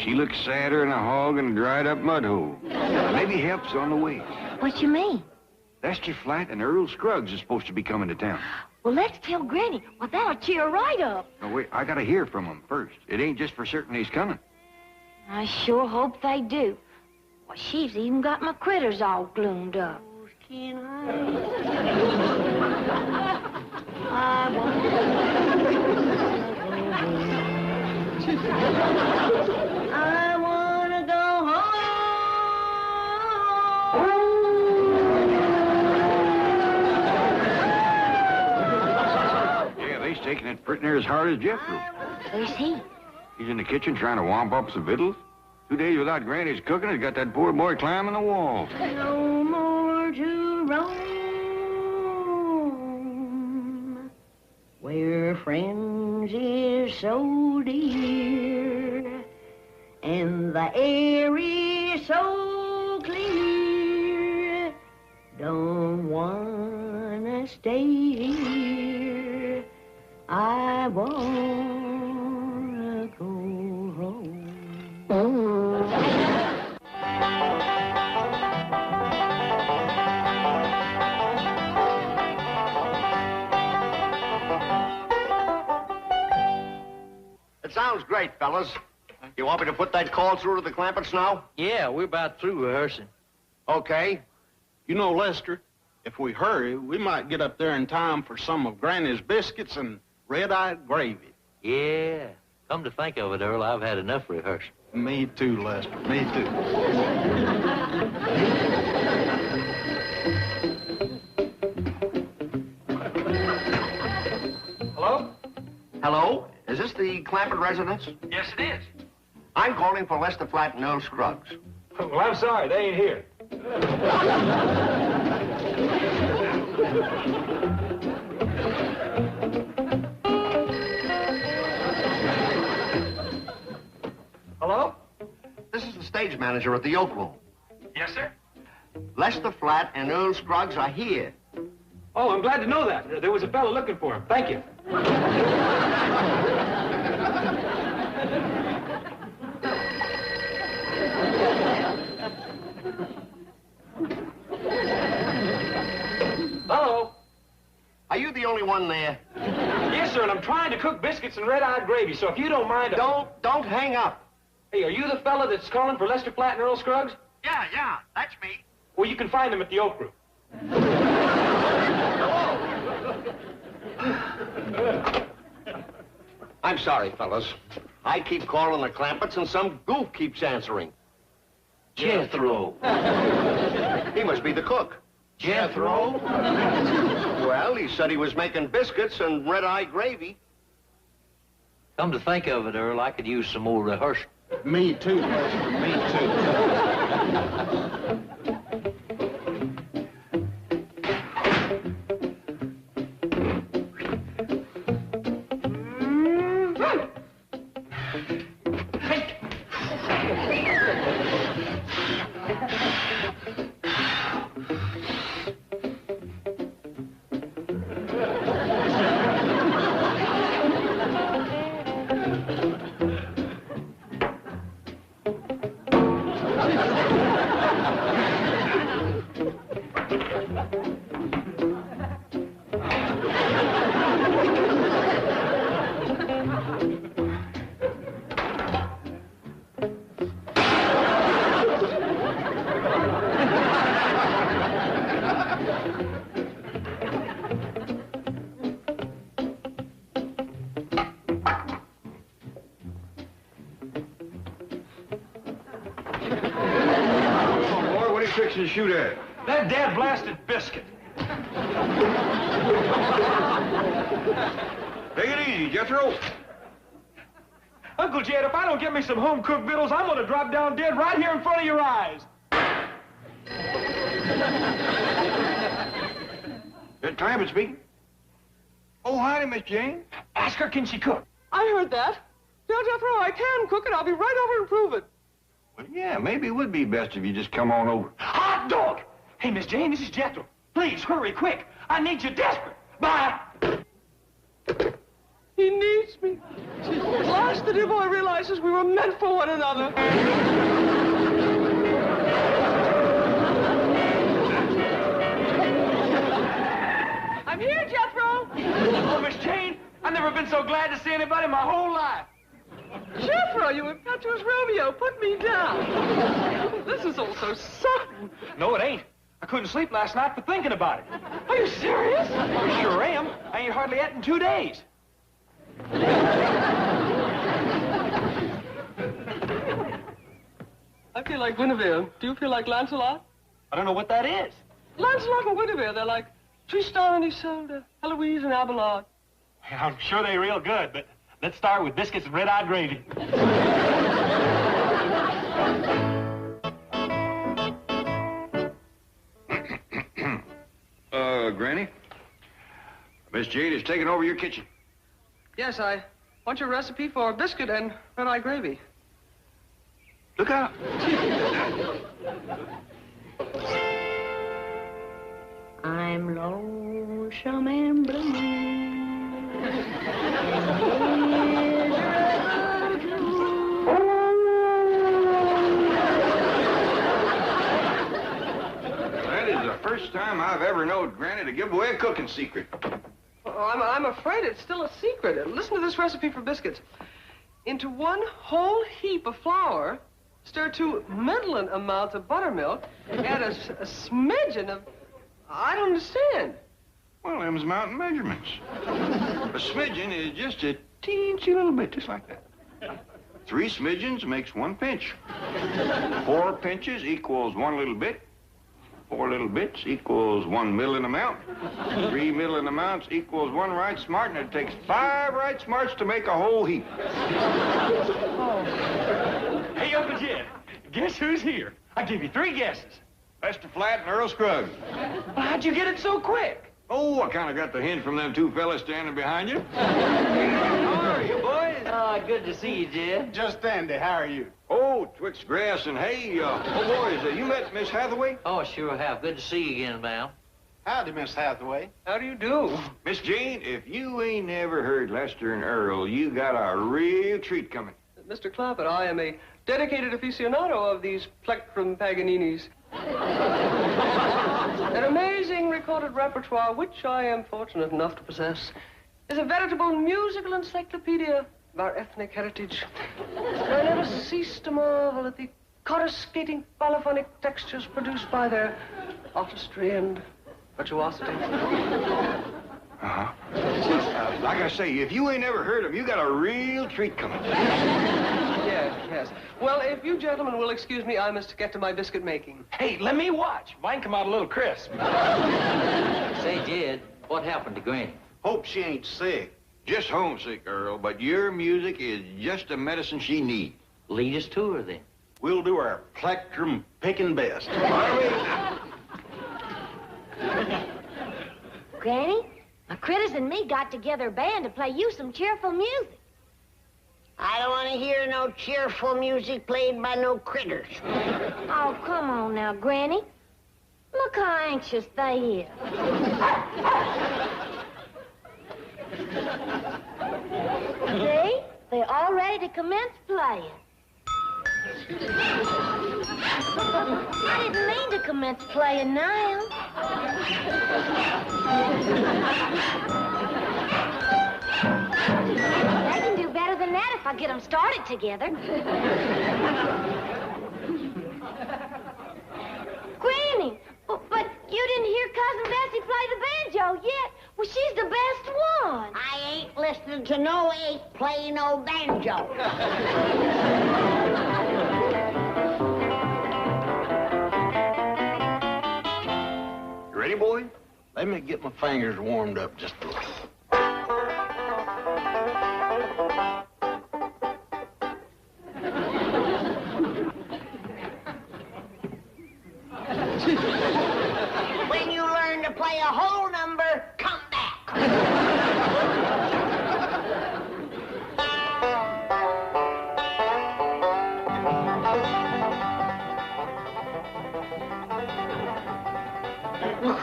She looks sadder than a hog in a dried-up mud hole. Maybe help's on the way. What you mean? Lester Flatt and Earl Scruggs is supposed to be coming to town. Well, let's tell Granny. Well, that'll cheer her right up. No, wait, I gotta hear from him first. It ain't just for certain he's coming. I sure hope they do. Well, she's even got my critters all gloomed up. Can I wanna go home. Yeah, they's taking it pretty near as hard as Jethro. Where's he? He's in the kitchen trying to womp up some victuals. 2 days without Granny's cooking has got that poor boy climbing the wall. No more to roam where friends is so dear and the air is so clear. Don't wanna stay here. I wanna go home. It sounds great, fellas. You want me to put that call through to the Clampetts now? Yeah, we're about through rehearsing. Okay. You know, Lester, if we hurry, we might get up there in time for some of Granny's biscuits and red-eyed gravy. Yeah. Come to think of it, Earl, I've had enough rehearsing. Me too, Lester. Me too. Hello? Hello? Is this the Clampett residence? Yes, it is. I'm calling for Lester Flatt and Earl Scruggs. Well, I'm sorry, they ain't here. Hello? This is the stage manager at the Oak Room. Yes, sir? Lester Flatt and Earl Scruggs are here. Oh, I'm glad to know that. There was a fellow looking for him. Thank you. Hello? Are you the only one there? Yes, sir, and I'm trying to cook biscuits and red-eyed gravy, so if you don't mind... Don't hang up. Hey, are you the fella that's calling for Lester Flatt and Earl Scruggs? Yeah, that's me. Well, you can find them at the Oak Room. I'm sorry, fellas. I keep calling the Clampetts and some goof keeps answering. Jethro. He must be the cook. Jethro? Well, he said he was making biscuits and red-eye gravy. Come to think of it, Earl, I could use some more rehearsal. Me too, Lester. Me too. Fixing to shoot at? That dad-blasted biscuit. Take it easy, Jethro. Uncle Jed, if I don't get me some home-cooked victuals, I'm gonna drop down dead right here in front of your eyes. Is Clampett speaking? Oh, howdy, Miss Jane. Ask her, can she cook? I heard that. Tell Jethro I can cook it. I'll be right over and prove it. Well, yeah, maybe it would be best if you just come on over. Hot dog! Hey, Miss Jane, this is Jethro. Please, hurry, quick. I need you desperate. Bye. He needs me. Last the dear boy realizes we were meant for one another. I'm here, Jethro. Oh, Miss Jane, I've never been so glad to see anybody in my whole life. Jethro, you impetuous Romeo, put me down. This is all so sudden. No, it ain't. I couldn't sleep last night for thinking about it. Are you serious? I sure am. I ain't hardly ate in 2 days. I feel like Guinevere. Do you feel like Lancelot? I don't know what that is. Lancelot and Guinevere, they're like Tristan and Isolde, Eloise and Abelard. I'm sure they're real good, but let's start with biscuits and red-eyed gravy. Granny? Miss Jade is taking over your kitchen. Yes, I want your recipe for biscuit and red-eye gravy. Look out. I'm lonesome and That is the first time I've ever known Granny to give away a cooking secret. I'm afraid it's still a secret. Listen to this recipe for biscuits. Into 1 whole heap of flour, stir 2 middling amounts of buttermilk, add a smidgen of... I don't understand. Well, them's mountain measurements. A smidgen is just a teensy little bit, just like that. 3 smidgens makes 1 pinch. 4 pinches equals 1 little bit. 4 little bits equals 1 middling amount. 3 middling amounts equals 1 right smart, and it takes 5 right smarts to make a whole heap. Hey, Uncle Jed, guess who's here? I'll give you 3 guesses. Lester Flatt and Earl Scruggs. Well, how'd you get it so quick? Oh, I kind of got the hint from them 2 fellas standing behind you. How are you, boys? Good to see you, Jed. Just dandy. How are you? Oh, twixt grass and hay. Boys, you met Miss Hathaway? Oh, sure have. Good to see you again, ma'am. Howdy, Miss Hathaway. How do you do? Miss Jane, if you ain't never heard Lester and Earl, you got a real treat coming. Mr. Clampett, I am a dedicated aficionado of these plectrum Paganinis. An amazing recorded repertoire, which I am fortunate enough to possess, is a veritable musical encyclopedia of our ethnic heritage. I never cease to marvel at the coruscating polyphonic textures produced by their artistry and virtuosity. Uh-huh. Like I say, if you ain't never heard them, you got a real treat coming. Yes. Well, if you gentlemen will excuse me, I must get to my biscuit making. Hey, let me watch. Mine come out a little crisp. Say, Jed, what happened to Granny? Hope she ain't sick. Just homesick, Earl, but your music is just the medicine she needs. Lead us to her, then. We'll do our plectrum picking best. Granny, my critters and me got together a band to play you some cheerful music. I don't want to hear no cheerful music played by no critters. Oh, come on now, Granny. Look how anxious they is. See? They're all ready to commence playing. I didn't mean to commence playing now. They can do better than that if I get them started together. Granny, but you didn't hear Cousin Bessie play the banjo yet. Well, she's the best one. I ain't listening to no ape play no banjo. You ready, boy? Let me get my fingers warmed up just a little. When you learn to play a whole number, come back.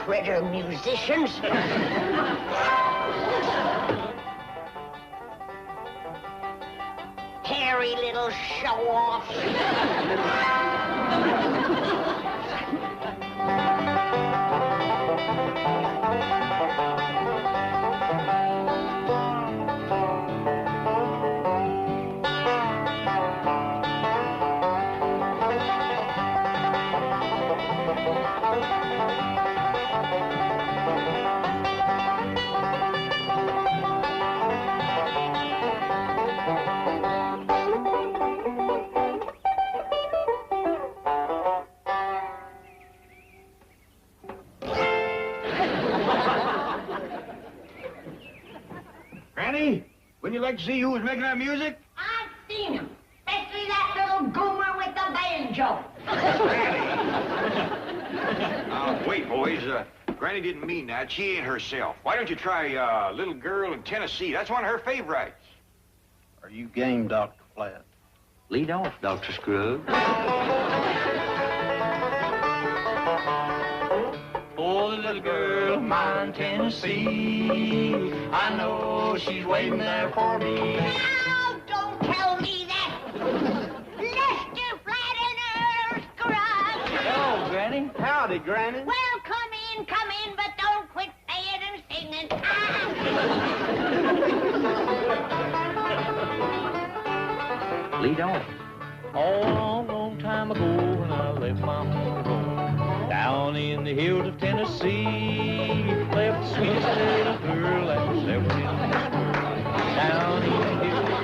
Critter musicians. hairy little show-off. Granny, wouldn't you like to see who was making that music? I've seen him, especially that little goober with the banjo. Granny! Wait, boys. Granny didn't mean that. She ain't herself. Why don't you try Little Girl in Tennessee? That's one of her favorites. Are you game, Dr. Platt? Lead off, Dr. Scruggs. Oh, the little girl of mine, Tennessee, I know she's waiting there for me. Now, don't tell me that. Lester Flat in her garage. Hello, Granny. Howdy, Granny. Well, come in, but don't quit playing and singing. Lead off. Oh, a long, long time ago when I left my home down in the hills of Tennessee, left the sweetest little girl that was ever in this world, down in the hills of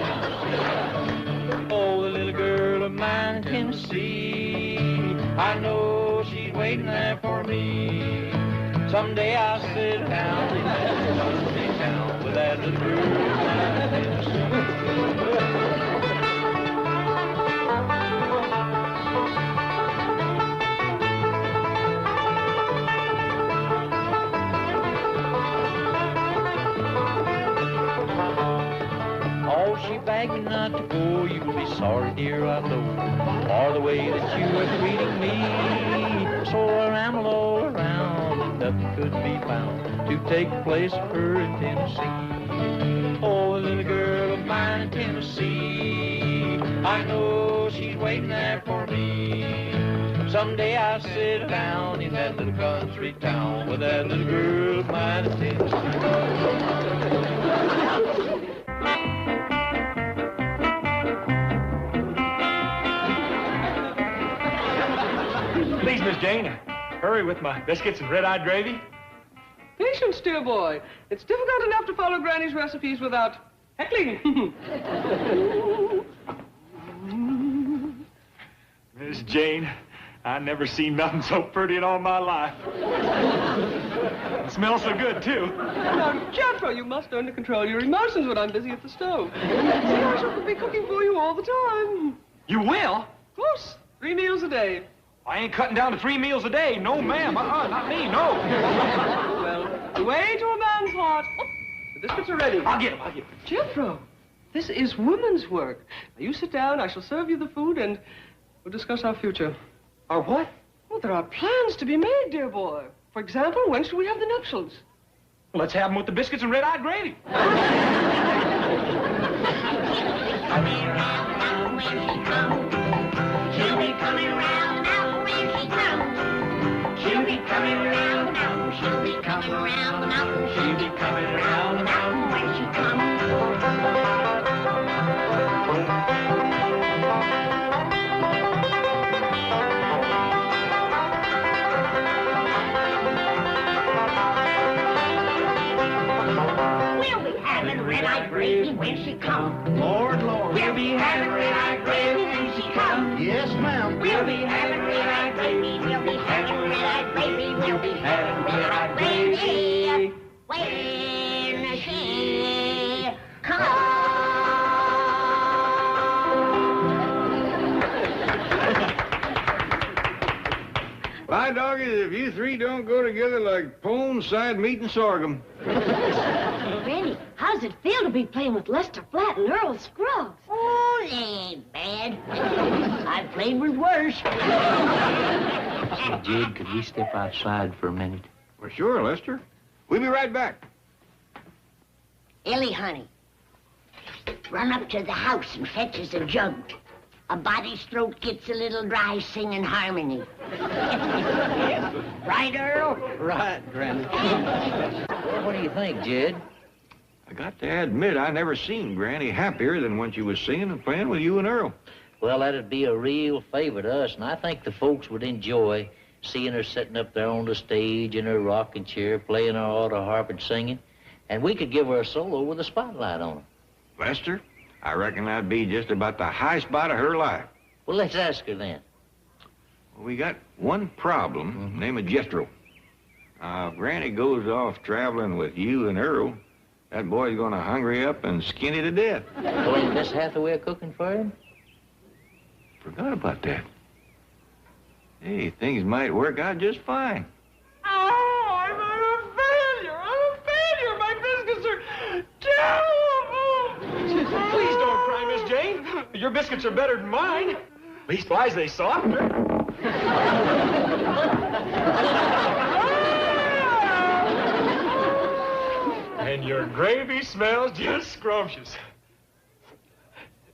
Tennessee. Oh, the little girl of mine in Tennessee, I know she's waiting there for me. Someday I'll sit down in that country town with that little girl of mine in Tennessee. She begged me not to go, you'll be sorry, dear, I know, for the way that you are treating me. So I rambled all around, and nothing could be found to take the place of her in Tennessee. Oh, the little girl of mine in Tennessee, I know she's waiting there for me. Someday I'll sit down in that little country town with that little girl of mine in Tennessee. Please, Miss Jane, hurry with my biscuits and red-eyed gravy. Patience, dear boy. It's difficult enough to follow Granny's recipes without heckling. Miss Jane, I never seen nothing so pretty in all my life. It smells so good, too. Now, Jethro, you must learn to control your emotions when I'm busy at the stove. See, I shall be cooking for you all the time. You will? Of course, 3 meals a day. I ain't cutting down to 3 meals a day. No, ma'am. Not me, no. Well, the way to a man's heart. Oh, the biscuits are ready. I'll get them. Jethro, this is woman's work. Now, you sit down, I shall serve you the food, and we'll discuss our future. Our what? Well, there are plans to be made, dear boy. For example, when should we have the nuptials? Well, let's have them with the biscuits and red-eyed gravy. She'll be coming round now when she comes. She'll be coming round now. She'll be coming round now. She'll be coming round now when she comes. We'll be having red-eyed gravy when she comes. Lord, Lord. We'll be having red-eyed gravy when she comes. Yes, ma'am. We'll be having red-eyed gravy. We'll be having red-eyed gravy. We'll be having red-eyed gravy when she comes. By doggies, if you three don't go together like pone, side meat, and sorghum. Granny, how does it feel to be playing with Lester Flat and Earl Scruggs? Oh, it ain't bad. I've played with worse. Say, Jed, could we step outside for a minute? Well, sure, Lester. We'll be right back. Ellie, honey, run up to the house and fetches a jug. A body's throat gets a little dry singing harmony. Right, Earl? Right, Granny. Well, what do you think, Jed? I got to admit, I never seen Granny happier than when she was singing and playing with you and Earl. Well, that'd be a real favor to us, and I think the folks would enjoy seeing her sitting up there on the stage in her rocking chair, playing her auto harp and singing, and we could give her a solo with a spotlight on her. Lester, I reckon that'd be just about the high spot of her life. Well, let's ask her then. We got one problem, named Jethro. If Granny goes off traveling with you and Earl, that boy's gonna hungry up and skinny to death. Well, ain't Miss Hathaway cooking for him? Forgot about that. Hey, things might work out just fine. Oh, I'm a failure. I'm a failure. My biscuits are terrible. Please don't cry, Miss Jane. Your biscuits are better than mine. Leastwise, they softer. And your gravy smells just scrumptious.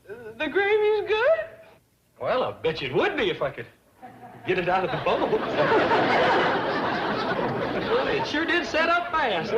The gravy's good? Well, I bet you it would be if I could get it out of the bowl. Well, it sure did set up fast.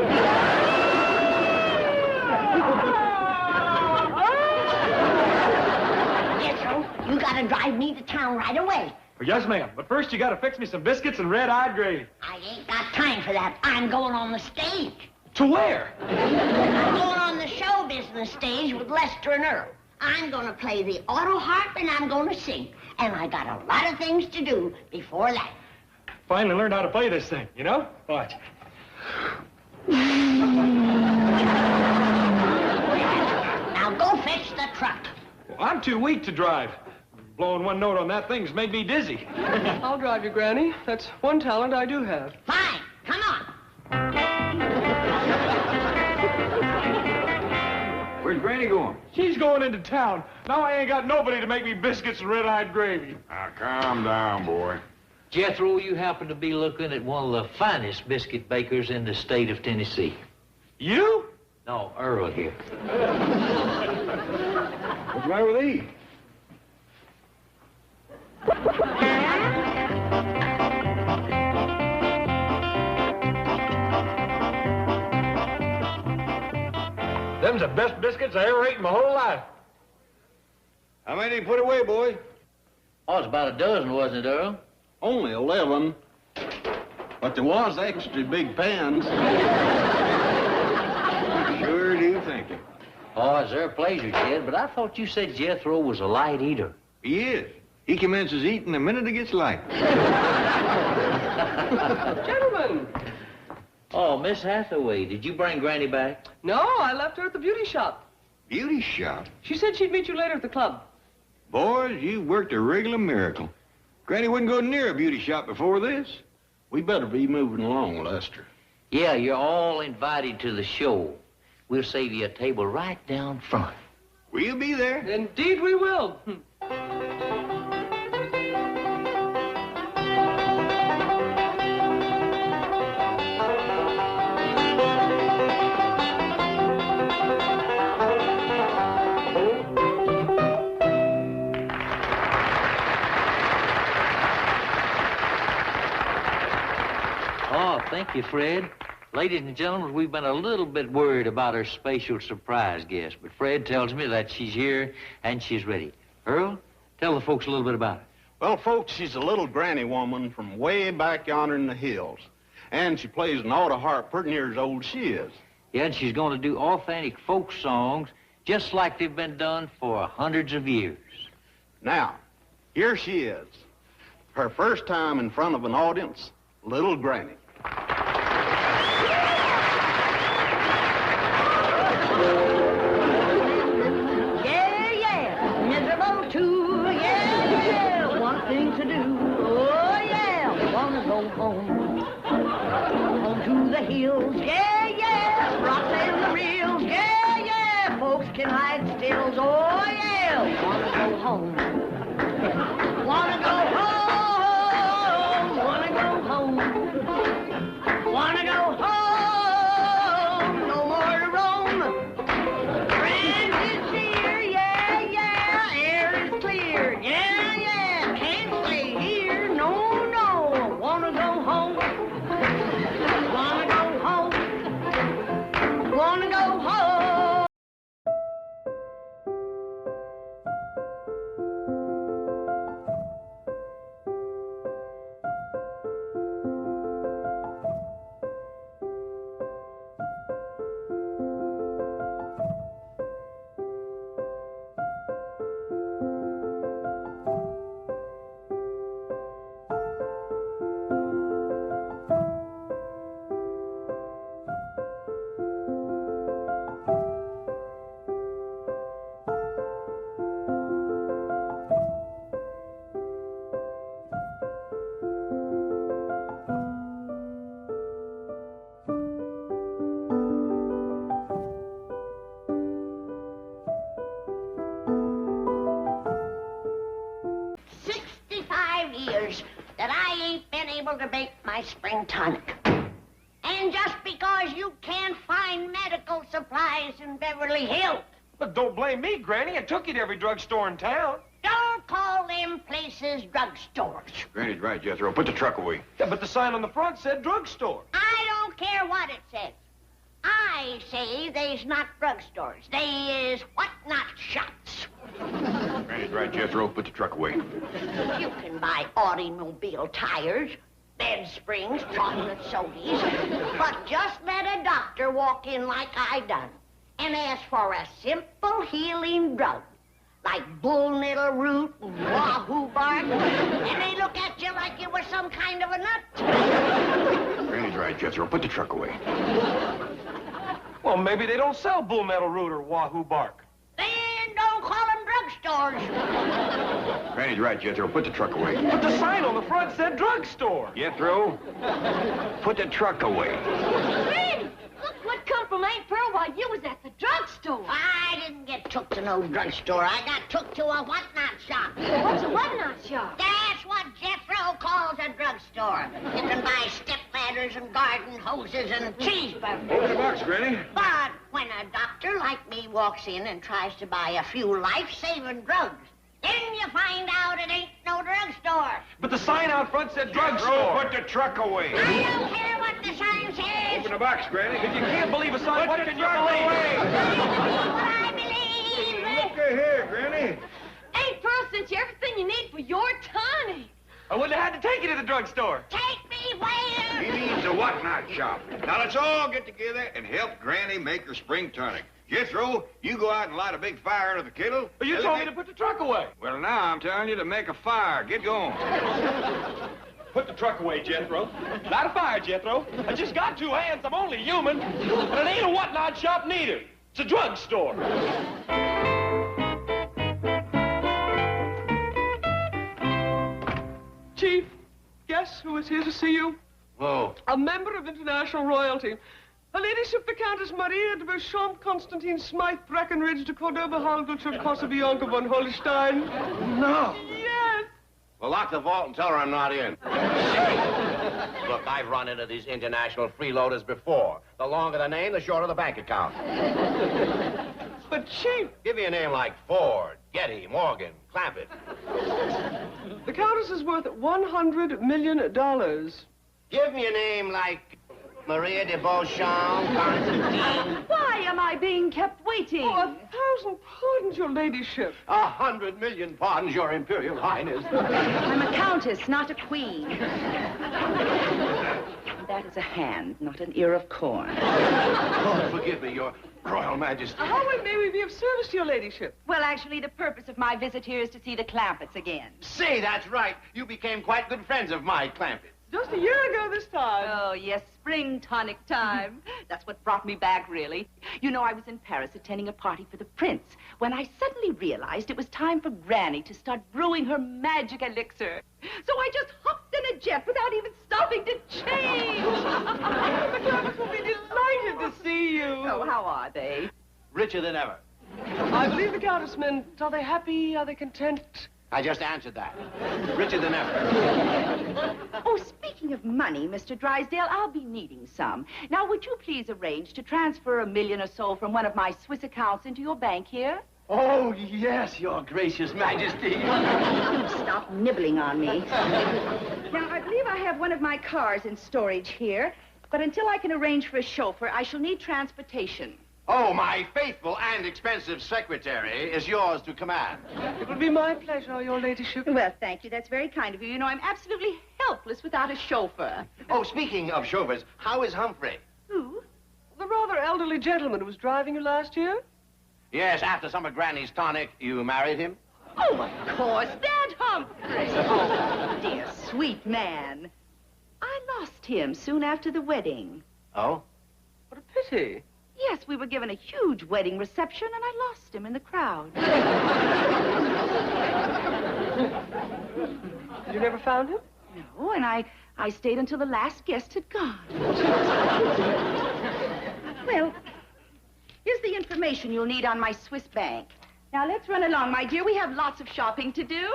Jethro, you gotta drive me to town right away. Yes, ma'am. But first, you gotta fix me some biscuits and red-eyed gravy. I ain't got time for that. I'm going on the stage. To where? I'm going on the show business stage with Lester and Earl. I'm gonna play the auto harp and I'm gonna sing. And I got a lot of things to do before that. Finally learned how to play this thing, you know? Watch. Now go fetch the truck. Well, I'm too weak to drive. Blowing one note on that thing's made me dizzy. I'll drive you, Granny. That's one talent I do have. Fine, come on. Where's Granny going? She's going into town. Now I ain't got nobody to make me biscuits and red-eyed gravy. Now, calm down, boy. Jethro, you happen to be looking at one of the finest biscuit bakers in the state of Tennessee. You? No, Earl here. What's the matter with these? Them's the best biscuits I ever ate in my whole life. How many did you put away, boy? Oh, it's about a dozen, wasn't it, Earl? Only 11. But there was extra big pans. Sure do think it. Oh, it's their pleasure, Jed, but I thought you said Jethro was a light eater. He is. He commences eating the minute it gets light. Gentlemen. Oh, Miss Hathaway, did you bring Granny back? No, I left her at the beauty shop. Beauty shop? She said she'd meet you later at the club. Boys, you worked a regular miracle. Granny wouldn't go near a beauty shop before this. We better be moving along, Lester. Yeah, you're all invited to the show. We'll save you a table right down front. We'll be there. Indeed we will. Oh, thank you, Fred. Ladies and gentlemen, we've been a little bit worried about our special surprise guest, but Fred tells me that she's here and she's ready. Earl, tell the folks a little bit about her. Well, folks, she's a little granny woman from way back yonder in the hills. And she plays an auto harp pretty near as old as she is. Yeah, and she's going to do authentic folk songs just like they've been done for hundreds of years. Now, here she is. Her first time in front of an audience, Little Granny. Yeah, yeah, miserable too. Yeah, yeah, one thing to do. Oh, yeah, wanna go home. Home to the hills. Yeah, yeah, rocks and the reels. Yeah, yeah, folks can hide stills. Oh, yeah, wanna go home. Wanna go home. Wanna go home. Wanna go home. No more to roam. Grandkids able to make my spring tonic. And just because you can't find medical supplies in Beverly Hills. But don't blame me, Granny. I took you to every drugstore in town. Don't call them places drugstores. Granny's right, Jethro. Put the truck away. Yeah, but the sign on the front said drugstore. I don't care what it says. I say they's not drugstores. They is what-not shops. Granny's right, Jethro. Put the truck away. You can buy automobile tires, bed springs, chocolate sodas, but just let a doctor walk in like I done and ask for a simple healing drug, like bull nettle root and wahoo bark, and they look at you like you were some kind of a nut. Granny's right, Jethro. Put the truck away. Well, maybe they don't sell bull nettle root or wahoo bark. Then don't call them drugstores. Granny's right, Jethro. Put the truck away. But the sign on the front said drugstore. Jethro, put the truck away. Granny, look what come from Aunt Pearl while you was at the drugstore. I didn't get took to no drugstore. I got took to a what-not shop. What's a what-not shop? That's what Jethro calls a drugstore. You can buy step ladders and garden hoses and cheeseburgers. Open the box, Granny. But when a doctor like me walks in and tries to buy a few life-saving drugs, then you find out it ain't no drugstore. But the sign out front said drugstore. Jethro, put the truck away. I don't care what the sign says. Open the box, Granny. If you can't believe a sign, what can you believe? What I believe. Look here, Granny. Aunt Pearl sent you everything you need for your tonic. I wouldn't have had to take you to the drugstore. Take me where? He needs a what-not shop. Now, let's all get together and help Granny make her spring tonic. Jethro, you go out and light a big fire under the kettle. But you told me to put the truck away. Well, now I'm telling you to make a fire. Get going. Put the truck away, Jethro. Light a fire, Jethro. I just got two hands. I'm only human. And it ain't a what-not shop neither. It's a drugstore. Chief, guess who is here to see you? Whoa. A member of international royalty. Her Ladyship the Countess Maria de Beauchamp Constantine Smythe Breckenridge de Cordoba Halgulcher Bianca von Holstein. No. Yes. Well, lock the vault and tell her I'm not in. Look, I've run into these international freeloaders before. The longer the name, the shorter the bank account. But, Chief, Give me a name like Ford, Getty, Morgan, Clampett. the Countess is worth $100 million. Give me a name like Maria de Beauchamp, Constantine. Why am I being kept waiting? Oh, 1,000 pardons, your ladyship. 100 million pardons, Your Imperial Highness. I'm a countess, not a queen. That is a hand, not an ear of corn. Oh, forgive me, Your Royal Majesty. How may we be of service to your ladyship? Well, actually, the purpose of my visit here is to see the Clampetts again. Say, that's right. You became quite good friends of my Clampett. Just a year ago this time. Oh, yes, spring tonic time. That's what brought me back, really. You know, I was in Paris attending a party for the prince when I suddenly realized it was time for Granny to start brewing her magic elixir. So I just hopped in a jet without even stopping to change. The Clampetts will be delighted to see you. Oh, how are they? Richer than ever. I believe the Countess meant, are they happy? Are they content? I just answered that. Richer than ever. Oh, speaking of money, Mr. Drysdale, I'll be needing some. Now, would you please arrange to transfer $1 million or so from one of my Swiss accounts into your bank here? Oh, yes, Your Gracious Majesty. Stop nibbling on me. Now, I believe I have one of my cars in storage here, but until I can arrange for a chauffeur, I shall need transportation. Oh, my faithful and expensive secretary is yours to command. It would be my pleasure, your ladyship. Well, thank you. That's very kind of you. You know, I'm absolutely helpless without a chauffeur. Oh, speaking of chauffeurs, how is Humphrey? Who? The rather elderly gentleman who was driving you last year? Yes, after some of Granny's tonic, you married him? Oh, of course, Dad Humphrey. Oh, dear, sweet man. I lost him soon after the wedding. Oh? What a pity. Yes, we were given a huge wedding reception, and I lost him in the crowd. You never found him? No, and I stayed until the last guest had gone. Well, here's the information you'll need on my Swiss bank. Now, let's run along, my dear. We have lots of shopping to do.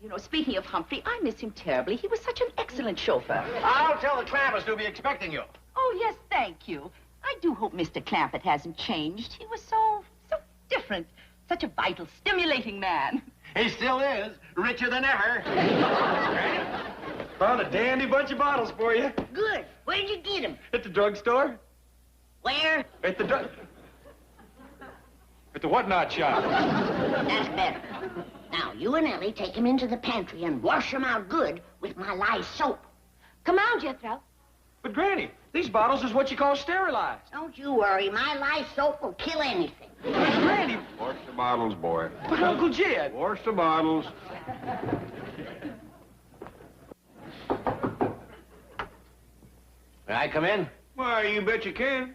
You know, speaking of Humphrey, I miss him terribly. He was such an excellent chauffeur. I'll tell the Clampetts to be expecting you. Oh, yes, thank you. I do hope Mr. Clampett hasn't changed. He was so different. Such a vital, stimulating man. He still is. Richer than ever. Found a dandy bunch of bottles for you. Good. Where'd you get them? At the drugstore. Where? At the whatnot shop. That's better. Now, you and Ellie take them into the pantry and wash them out good with my lye soap. Come on, Jethro. But, Granny, these bottles is what you call sterilized. Don't you worry. My lye soap will kill anything. Granny. Wash the bottles, boy. But, Uncle Jed. Wash the bottles. May I come in? Why, you bet you can.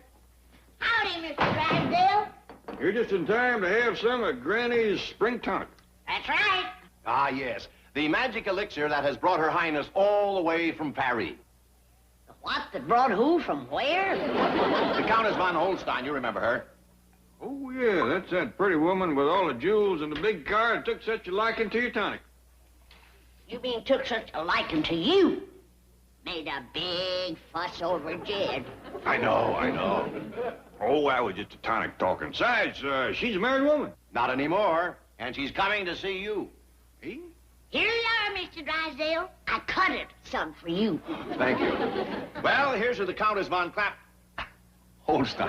Howdy, Mr. Drysdale. You're just in time to have some of Granny's spring tonic. That's right. Ah, yes. The magic elixir that has brought Her Highness all the way from Paris. What? That brought who? From where? The Countess von Holstein, you remember her. Oh, yeah, that's that pretty woman with all the jewels and the big car that took such a liking to your tonic. You mean took such a liking to you? Made a big fuss over Jed. I know. Oh, that was just a tonic talking. Besides, she's a married woman. Not anymore. And she's coming to see you. Me? Here you are, Mr. Drysdale. I cut it some for you. Thank you. Well, here's to the Countess von Holstein.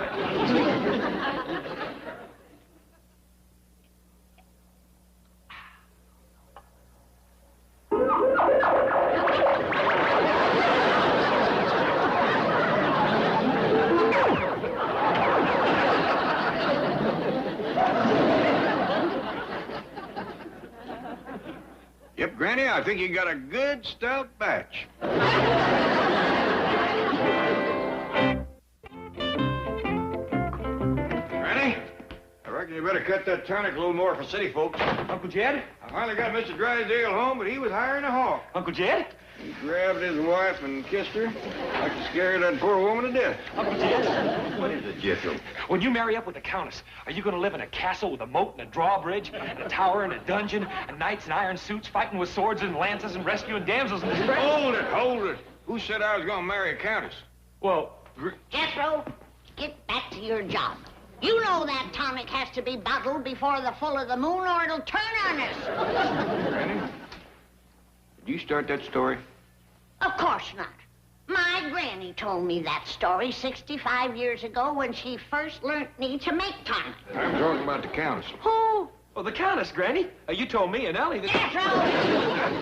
Yep, Granny, I think you got a good stout batch. Granny, I reckon you better cut that tonic a little more for city folks. Uncle Jed? I finally got Mr. Drysdale home, but he was hiring a hawk. Uncle Jed? He grabbed his wife and kissed her like to scare that poor woman to death. Uncle Jed? What is it, Jethro? When you marry up with the Countess, are you going to live in a castle with a moat and a drawbridge, and a tower and a dungeon, and knights in iron suits fighting with swords and lances and rescuing damsels in distress? Hold it. Who said I was going to marry a countess? Well, Jethro, get back to your job. You know that tonic has to be bottled before the full of the moon or it'll turn on us. Granny, did you start that story? Of course not. My granny told me that story 65 years ago when she first learnt me to make tonic. I'm talking about the countess. Who? well, the Countess, Granny. You told me and Ellie that... Jethro,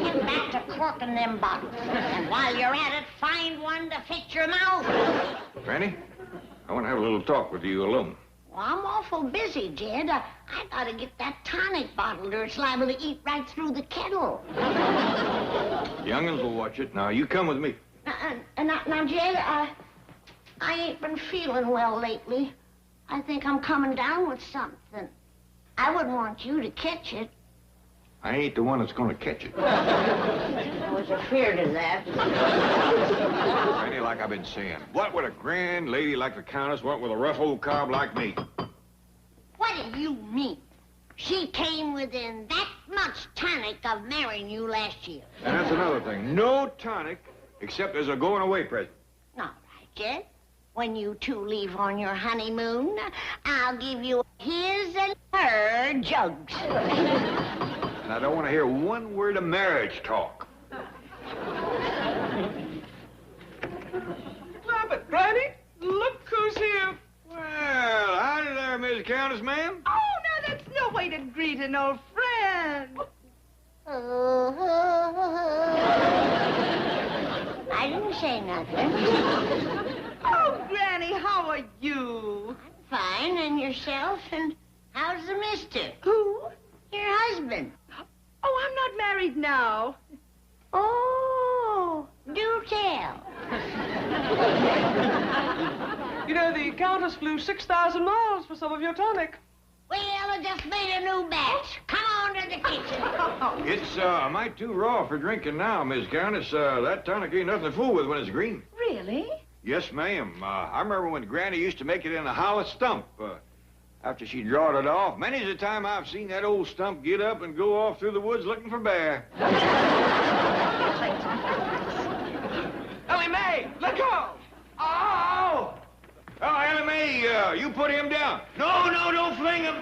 get back to corking them bottles. And while you're at it, find one to fit your mouth. Granny, I want to have a little talk with you alone. Well, I'm awful busy, Jed. I gotta get that tonic bottled or it's liable to eat right through the kettle. Young'uns will watch it. Now, you come with me. Now, Jed, I ain't been feeling well lately. I think I'm coming down with something. I wouldn't want you to catch it. I ain't the one that's going to catch it. I was afraid of that. Granny, like I've been saying, what would a grand lady like the Countess want with a rough old cob like me? What do you mean? She came within that much tonic of marrying you last year. And that's another thing. No tonic, except as a going-away present. All right, Jed. When you two leave on your honeymoon, I'll give you his and her jugs. And I don't want to hear one word of marriage talk. Clampett, Granny, look who's here. Well, howdy there, Miss Countess, ma'am. Oh, now that's no way to greet an old friend. I didn't say nothing. Oh, Granny, how are you? Fine, and yourself? And how's the mister? Who? Your husband. Oh, I'm not married now. Oh, do tell. You know, the Countess flew 6,000 miles for some of your tonic. Well, I just made a new batch. Come on to the kitchen. It's, a mite too raw for drinking now, Miss Countess. That tonic ain't nothing to fool with when it's green. Really? Yes, ma'am. I remember when Granny used to make it in a hollow stump. After she drawed it off, many's the time I've seen that old stump get up and go off through the woods looking for bear. Ellie Mae, let go! Oh! Oh, Ellie Mae, you put him down. No, don't fling him.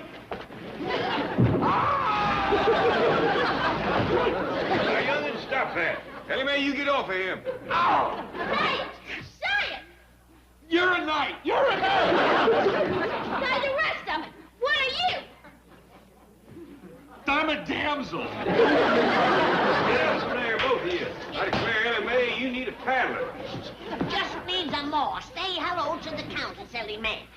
Now, young'un, stop that. Ellie Mae, you get off of him. Oh! Hey, say it! You're a knight! You're a knight! Now, the rest of it, what are you? I'm a damsel. Yes, there, both of you. I declare, Ellie Mae, you need a paddler. Just needs a more. Say hello to the Countess, Ellie Mae.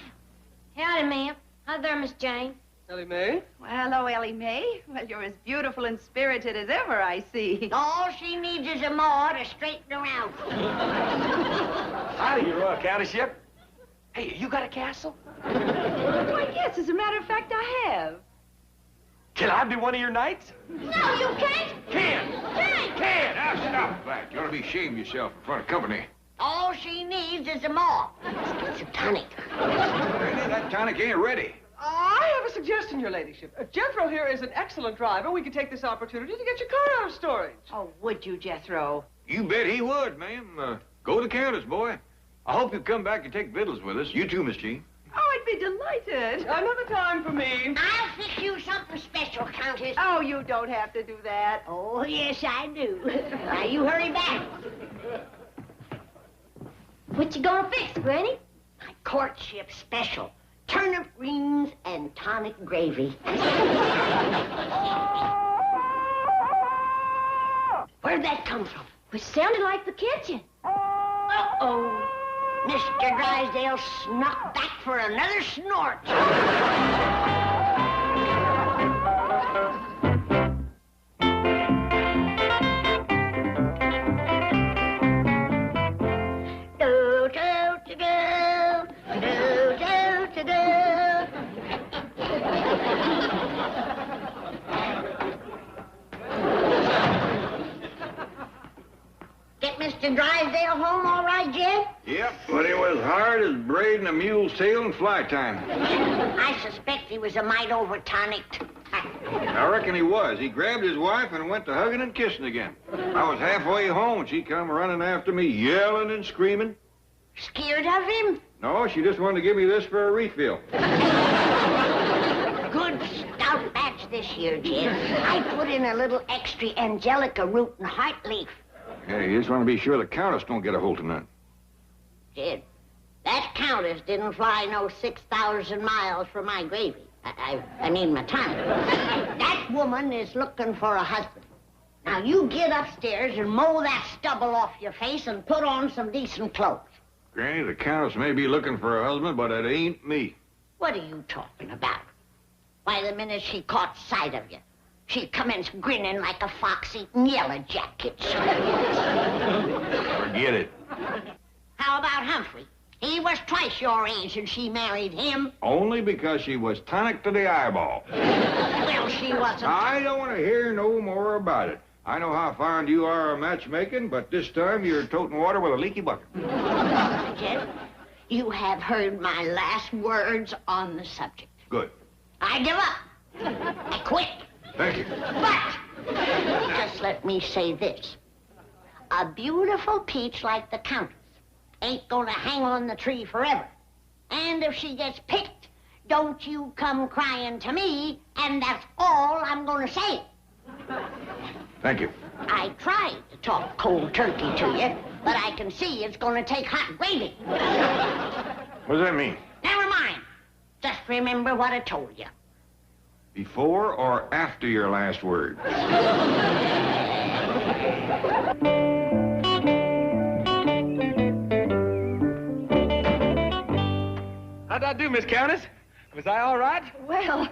Howdy, ma'am. Hi there, Miss Jane. Ellie Mae? Well, hello, Ellie Mae. Well, you're as beautiful and spirited as ever, I see. All she needs is a more to straighten her out. Howdy, your Royal Countessship. Hey, you got a castle? Why, yes, as a matter of fact, I have. Can I be one of your knights? No, you can't. Can! Can't. Now, stop that. You ought to be ashamed of yourself in front of company. All she needs is a more. It's a tonic. Really, that tonic ain't ready. I have a suggestion, your ladyship. Jethro here is an excellent driver. We could take this opportunity to get your car out of storage. Oh, would you, Jethro? You bet he would, ma'am. Go to the Countess, boy. I hope you come back and take victuals with us. You too, Miss Jean. Oh, I'd be delighted. Another time for me. I'll fix you something special, Countess. Oh, you don't have to do that. Oh, yes, I do. Now, you hurry back. What you gonna fix, Granny? My courtship special. Turnip greens and tonic gravy. Where'd that come from? It sounded like the kitchen. Uh-oh. Mr. Drysdale snuck back for another snort. Do, do, do, do, do, do, do. Get Mr. Drysdale home all right, Jed? Yep, but it was hard as braiding a mule's tail in fly time. I suspect he was a mite over-tonicked. I reckon he was. He grabbed his wife and went to hugging and kissing again. I was halfway home and she come running after me, yelling and screaming. Scared of him? No, she just wanted to give me this for a refill. Good stout batch this year, Jed. I put in a little extra angelica root and heart leaf. Yeah, you just want to be sure the Countess don't get a hold of none. Jed, that Countess didn't fly no 6,000 miles for my gravy. I mean my tonic. That woman is looking for a husband. Now, you get upstairs and mow that stubble off your face and put on some decent clothes. Granny, the Countess may be looking for a husband, but it ain't me. What are you talking about? Why, the minute she caught sight of you, she commenced grinning like a fox eating yellow jackets. Forget it. How about Humphrey? He was twice your age and she married him. Only because she was tonic to the eyeball. Well, she wasn't. I don't want to hear no more about it. I know how fond you are of matchmaking, but this time you're toting water with a leaky bucket. Jed, you have heard my last words on the subject. Good. I give up. I quit. Thank you. But, just let me say this. A beautiful peach like the Countess ain't gonna hang on the tree forever. And if she gets picked, don't you come crying to me, and that's all I'm gonna say. Thank you. I tried to talk cold turkey to you, but I can see it's gonna take hot gravy. What does that mean? Never mind. Just remember what I told you. Before or after your last word? How'd I do, Miss Countess? Was I all right? Well,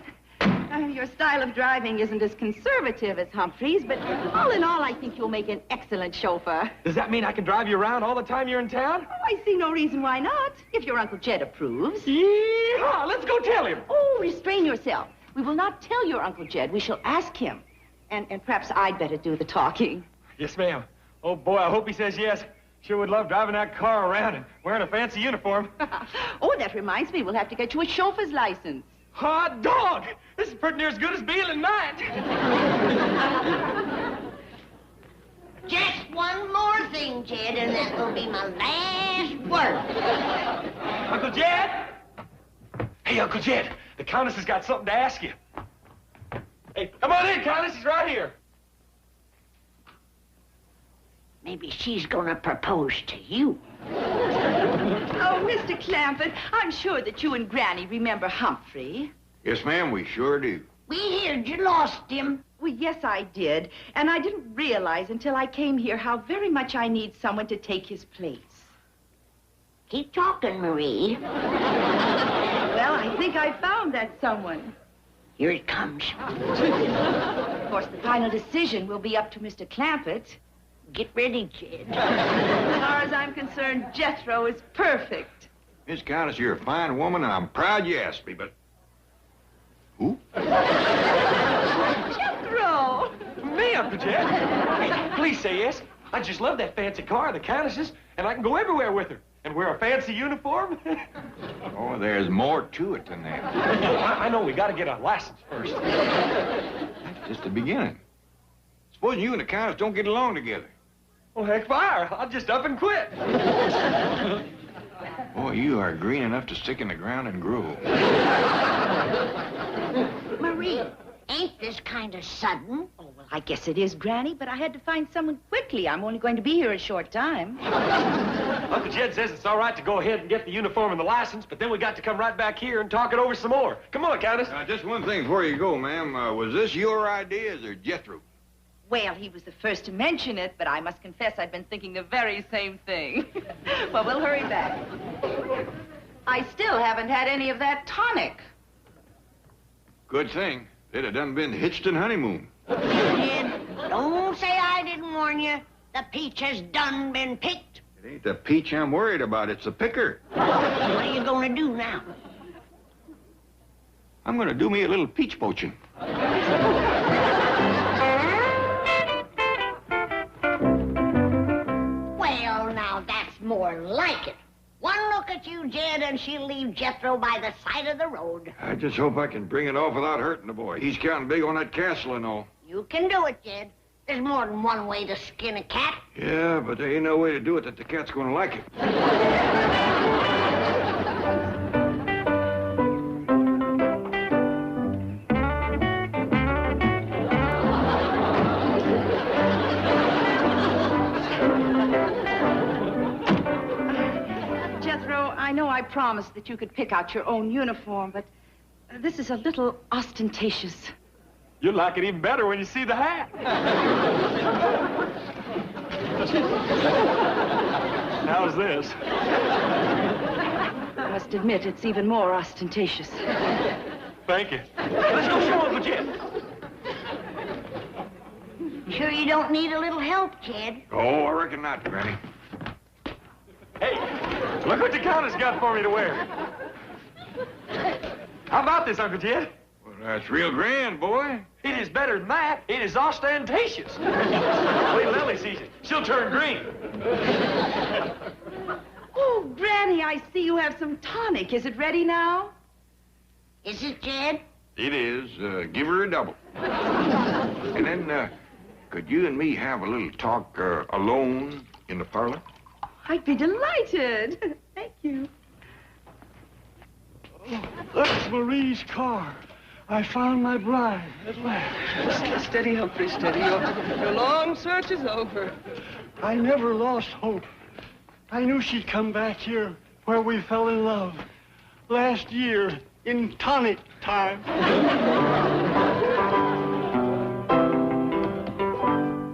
your style of driving isn't as conservative as Humphrey's, but all in all, I think you'll make an excellent chauffeur. Does that mean I can drive you around all the time you're in town? Oh, I see no reason why not, if your Uncle Jed approves. Yeehaw! Let's go tell him. Oh, restrain yourself. We will not tell your Uncle Jed. We shall ask him. And perhaps I'd better do the talking. Yes, ma'am. Oh, boy, I hope he says yes. Sure would love driving that car around and wearing a fancy uniform. Oh, that reminds me, we'll have to get you a chauffeur's license. Hot dog! This is pretty near as good as being in night. Just one more thing, Jed, and that will be my last word. Uncle Jed? Hey, Uncle Jed, the Countess has got something to ask you. Hey, come on in, Countess. He's right here. Maybe she's gonna propose to you. Oh, Mr. Clampett, I'm sure that you and Granny remember Humphrey. Yes, ma'am, we sure do. We heard you lost him. Well, yes, I did. And I didn't realize until I came here how very much I need someone to take his place. Keep talking, Marie. Well, I think I found that someone. Here it comes. Of course, the final decision will be up to Mr. Clampett. Get ready, Jed. As far as I'm concerned, Jethro is perfect. Miss Countess, you're a fine woman, and I'm proud you asked me, but... Who? Jethro! Me, Uncle Jed. Hey, please say yes. I just love that fancy car, the Countess's, and I can go everywhere with her. And wear a fancy uniform. Oh, there's more to it than that. I know, we got to get a license first. That's just the beginning. Suppose you and the Countess don't get along together. Well, heck, fire. I'll just up and quit. Boy, you are green enough to stick in the ground and grow. Marie, ain't this kind of sudden? Oh, well, I guess it is, Granny, but I had to find someone quickly. I'm only going to be here a short time. Uncle Jed says it's all right to go ahead and get the uniform and the license, but then we got to come right back here and talk it over some more. Come on, Countess. Just one thing before you go, ma'am. Was this your ideas or Jethro? Well, he was the first to mention it, but I must confess I've been thinking the very same thing. Well, we'll hurry back. I still haven't had any of that tonic. Good thing. They'd have done been hitched in honeymoon. Jed, don't say I didn't warn you. The peach has done been picked. It ain't the peach I'm worried about. It's the picker. What are you gonna do now? I'm gonna do me a little peach poaching. Well, now that's more like it. One look at you, Jed, and she'll leave Jethro by the side of the road. I just hope I can bring it off without hurting the boy. He's counting big on that castle and all. You can do it, Jed. There's more than one way to skin a cat. Yeah, but there ain't no way to do it that the cat's gonna like it. Jethro, I know I promised that you could pick out your own uniform, but this is a little ostentatious. You'll like it even better when you see the hat. How's this? I must admit, it's even more ostentatious. Thank you. Let's go show Uncle Jed. Sure you don't need a little help, Jed? Oh, I reckon not, Granny. Hey, look what the Countess got for me to wear. How about this, Uncle Jed? Well, that's real grand, boy. It is better than that. It is ostentatious. Wait, Lily sees it. She'll turn green. Oh, Granny, I see you have some tonic. Is it ready now? Is it, Jed? It is. Give her a double. And then, could you and me have a little talk alone in the parlor? I'd be delighted. Thank you. Oh, that's Marie's car. I found my bride at last. Steady, Humphrey, steady. Your long search is over. I never lost hope. I knew she'd come back here where we fell in love. Last year, in tonic time.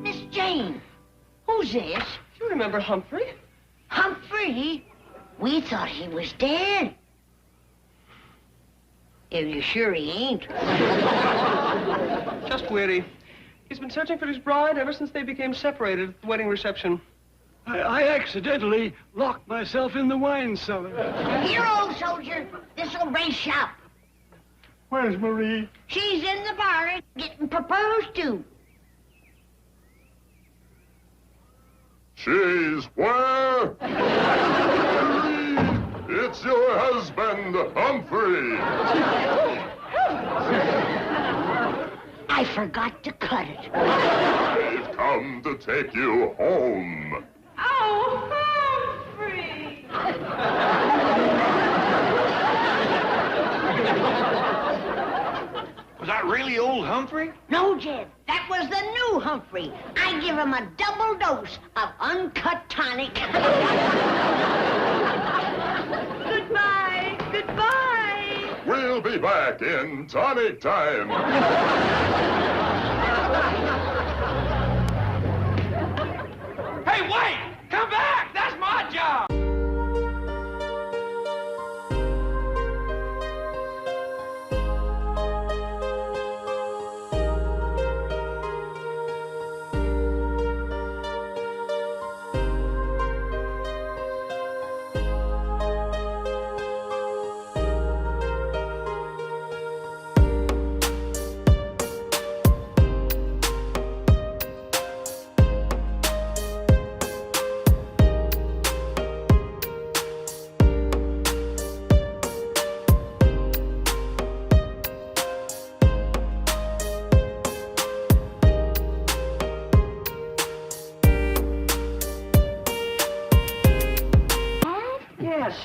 Miss Jane, who's this? You remember Humphrey? Humphrey? We thought he was dead. Are you sure he ain't? Just weary. He's been searching for his bride ever since they became separated at the wedding reception. I accidentally locked myself in the wine cellar. Here, old soldier. This'll brace you up. Where's Marie? She's in the parlor getting proposed to. She's where? It's your husband, Humphrey. I forgot to cut it. We've come to take you home. Oh, Humphrey! Was that really old Humphrey? No, Jed, that was the new Humphrey. I give him a double dose of uncut tonic. Goodbye, goodbye. We'll be back in tonic time. Hey, wait! Come back! That's my job!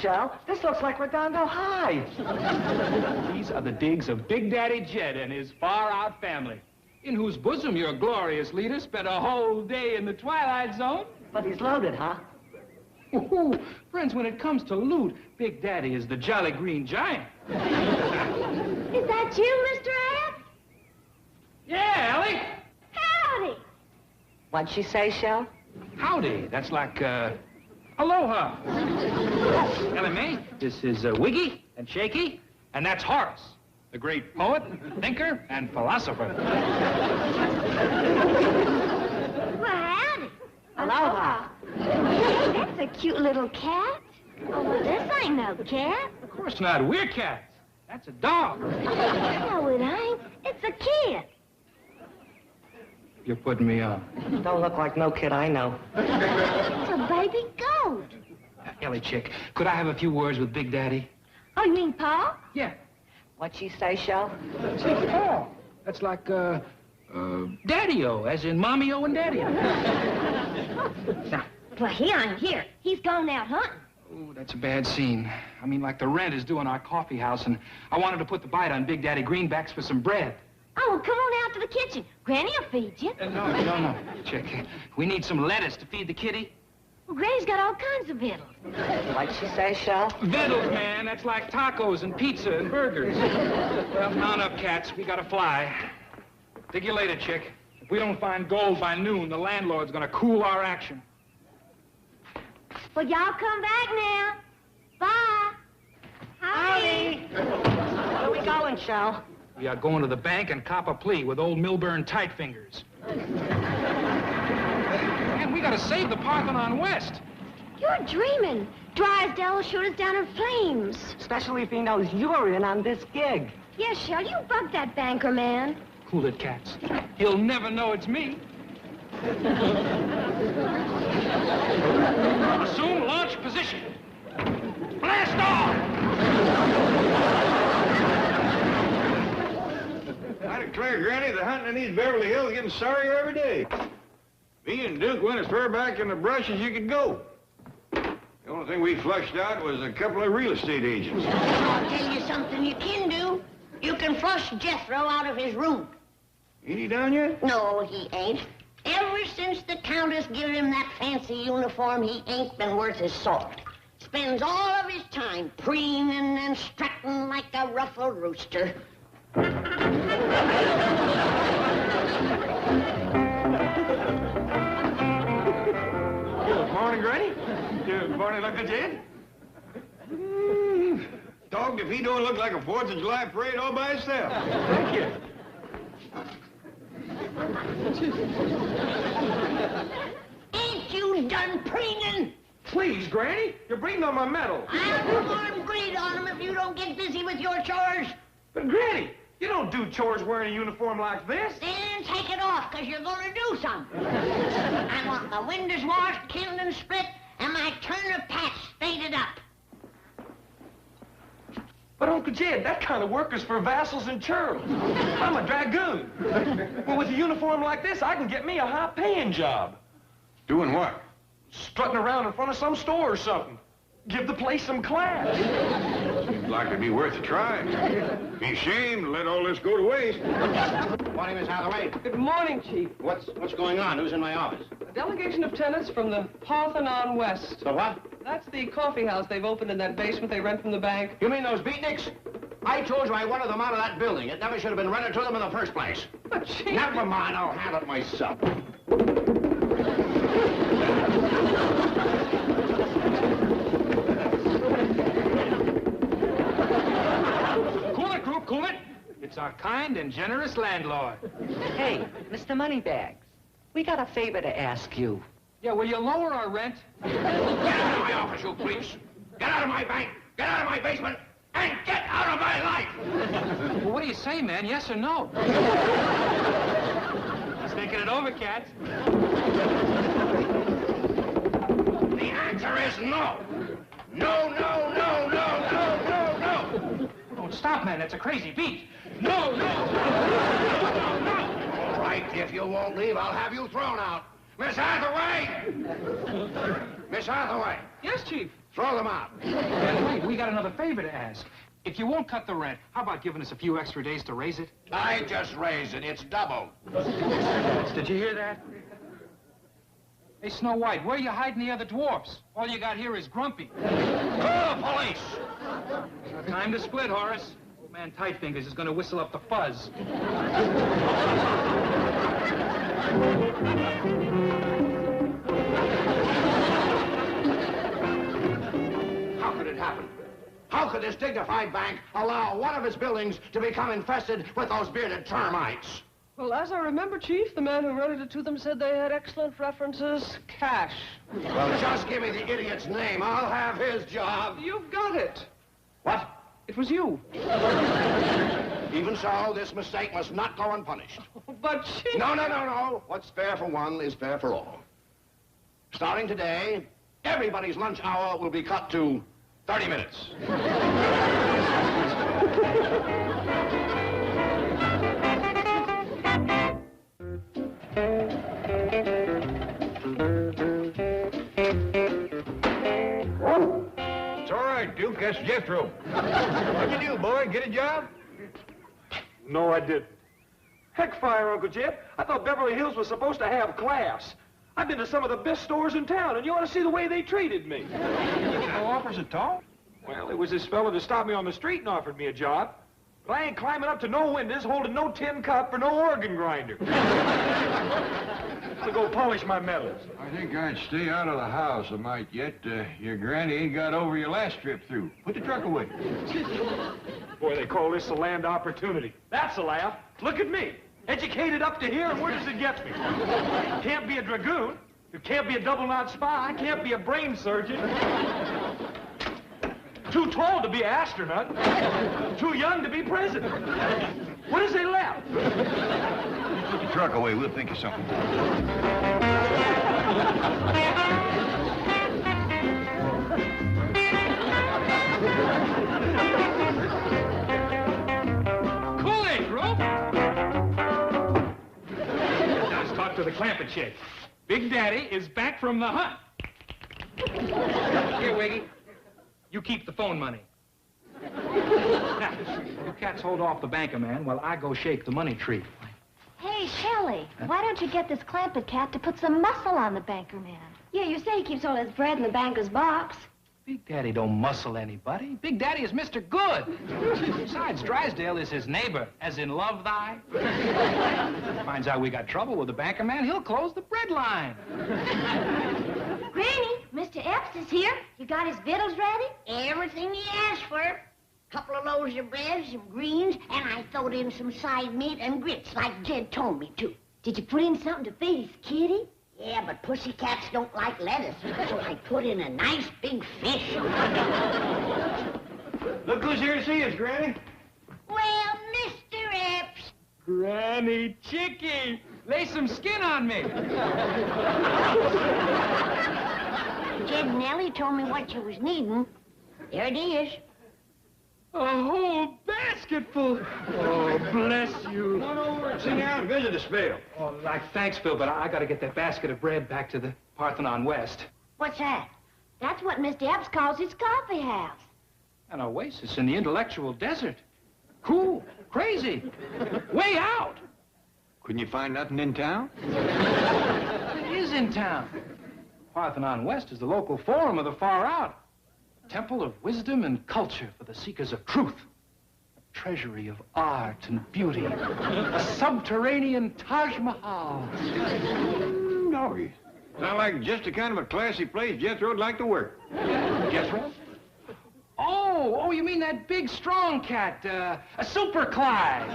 Shell. This looks like Redondo High. These are the digs of Big Daddy Jed and his far-out family, in whose bosom your glorious leader spent a whole day in the Twilight Zone. But he's loaded, huh? Ooh, friends, when it comes to loot, Big Daddy is the Jolly Green Giant. Is that you, Mr. Ed? Yeah, Ellie. Howdy. What'd she say, Shell? Howdy. That's like, aloha. Oh, Ellie Mae, this is Wiggy and Shaky, and that's Horace, the great poet, thinker, and philosopher. Well, howdy. Aloha. That's a cute little cat. Oh, well, this ain't no cat. Of course not. We're cats. That's a dog. No, it ain't. It's a kid. You're putting me on. Don't look like no kid I know. It's a baby goat. Ellie chick, could I have a few words with Big Daddy? Oh, you mean Paul? Yeah. What'd she say, Shell? Say Paul. That's like, Daddy-o, as in Mommy-o and Daddy-o. Now. Well, he ain't here. He's gone out hunting. Oh, that's a bad scene. I mean, like the rent is due in our coffee house, and I wanted to put the bite on Big Daddy Greenbacks for some bread. Oh, well, come on out to the kitchen. Granny will feed you. No, chick. We need some lettuce to feed the kitty. Well, Granny's got all kinds of victuals. What'd she say, Shell? Victuals, man. That's like tacos and pizza and burgers. Well, mount up, cats. We gotta fly. Dig you later, chick. If we don't find gold by noon, the landlord's gonna cool our action. Well, y'all come back now. Bye. Howdy. Where are we going, Shell? We are going to the bank and cop a plea with old Milburn tight fingers. Man, we gotta save the Parthenon West. You're dreaming. Drysdale will shoot us down in flames. Especially if he knows you're in on this gig. Yes, Shell, you bug that banker man. Cool it, cats. He'll never know it's me. Assume launch position. Blast off! I declare, Granny, the hunting in these Beverly Hills is getting sorrier every day. Me and Duke went as far back in the brush as you could go. The only thing we flushed out was a couple of real estate agents. I'll tell you something you can do. You can flush Jethro out of his room. Ain't he down yet? No, he ain't. Ever since the Countess gave him that fancy uniform, he ain't been worth his salt. Spends all of his time preening and strutting like a ruffled rooster. Good morning, Granny. Good morning, Uncle Jed. Dogged if he don't look like a 4th of July parade all by himself. Thank you. Ain't you done preening? Please, Granny, you're breathing on my metal. I'll warm breed on him if you don't get busy with your chores. But, Granny, you don't do chores wearing a uniform like this. Then take it off, because you're going to do something. I want my windows washed, killed, and split, and my turnip patch spaded up. But, Uncle Jed, that kind of work is for vassals and churls. I'm a dragoon. Well, with a uniform like this, I can get me a high-paying job. Doing what? Strutting around in front of some store or something. Give the place some class. Seems like it'd be worth a try. Be ashamed to let all this go to waste. Morning, Miss Hathaway. Good morning, Chief. What's going on? Who's in my office? A delegation of tenants from the Parthenon West. The what? That's the coffee house they've opened in that basement they rent from the bank. You mean those beatniks? I told you I wanted them out of that building. It never should have been rented to them in the first place. But, Chief... Never mind, I'll handle it myself. Cool it, group, cool it. It's our kind and generous landlord. Hey, Mr. Moneybags, we got a favor to ask you. Yeah, will you lower our rent? Get out of my office, you creeps! Get out of my bank! Get out of my basement! And get out of my life! Well, what do you say, man? Yes or no? Just thinking it over, cats. The answer is no! No, no, no, no, no, no, no! Don't stop, man. That's a crazy beat. No, no! All right, if you won't leave, I'll have you thrown out. Miss Hathaway! Miss Hathaway! Yes, Chief. Throw them out. And wait, we got another favor to ask. If you won't cut the rent, how about giving us a few extra days to raise it? I just raised it. It's doubled. Did you hear that? Hey, Snow White, where are you hiding the other dwarfs? All you got here is Grumpy. Call the police! Time to split, Horace. Old man Tightfingers is going to whistle up the fuzz. How could it happen? How could this dignified bank allow one of its buildings to become infested with those bearded termites? Well, as I remember, Chief, the man who rented it to them said they had excellent references. Cash. Well, just give me the idiot's name. I'll have his job. You've got it. What? It was you. Even so, this mistake must not go unpunished. But, Chief... No, no, no, no. What's fair for one is fair for all. Starting today, everybody's lunch hour will be cut to 30 minutes. It's all right, Duke. That's Jethro. What'd you do, boy? Get a job? No, I didn't. Heck fire, Uncle Jed. I thought Beverly Hills was supposed to have class. I've been to some of the best stores in town, and you ought to see the way they treated me. No offers at all? Well, it was this fella that stopped me on the street and offered me a job. But I ain't climbing up to no windows, holding no tin cup or no organ grinder. To go polish my medals. I think I'd stay out of the house a mite yet. Your granny ain't got over your last trip through. Put the truck away. Boy, they call this a land opportunity. That's a laugh. Look at me. Educated up to here, and where does it get me? Can't be a dragoon. You can't be a double-knot spy. I can't be a brain surgeon. Too tall to be an astronaut. Too young to be president. What is they left? Put the truck away. We'll think of something. Cool it, group. Let's talk to the Clampett chick. Big Daddy is back from the hunt. Here, Wiggy. You keep the phone money. Now, you cats hold off the banker man while I go shake the money tree. Hey, Shelley, why don't you get this Clampett cat to put some muscle on the banker man? Yeah, you say he keeps all his bread in the banker's box. Big Daddy don't muscle anybody. Big Daddy is Mr. Good. Besides, Drysdale is his neighbor, as in love thy. Finds out we got trouble with the banker man, he'll close the bread line. Granny, Mr. Epps is here. You got his victuals ready? Everything he asked for. Couple of loaves of bread, some greens, and I throwed in some side meat and grits like Jed told me to. Did you put in something to feed his kitty? Yeah, but pussycats don't like lettuce, so I put in a nice big fish. Look who's here to see us, Granny. Well, Mr. Epps. Granny Chickie, lay some skin on me. Jed and Nellie told me what you was needing. There it is. A whole basketful. Oh, bless you. Come on over and sit down and visit us, Bill. Oh, thanks, Bill, but I got to get that basket of bread back to the Parthenon West. What's that? That's what Mr. Epps calls his coffee house. An oasis in the intellectual desert. Cool, crazy, way out. Couldn't you find nothing in town? It is in town. Parthenon West is the local forum of the far out. A temple of wisdom and culture for the seekers of truth. A treasury of art and beauty. A subterranean Taj Mahal. Doggy. Sound like just the kind of a classy place Jethro'd like to work. Jethro? Oh, you mean that big, strong cat, a Super Clyde.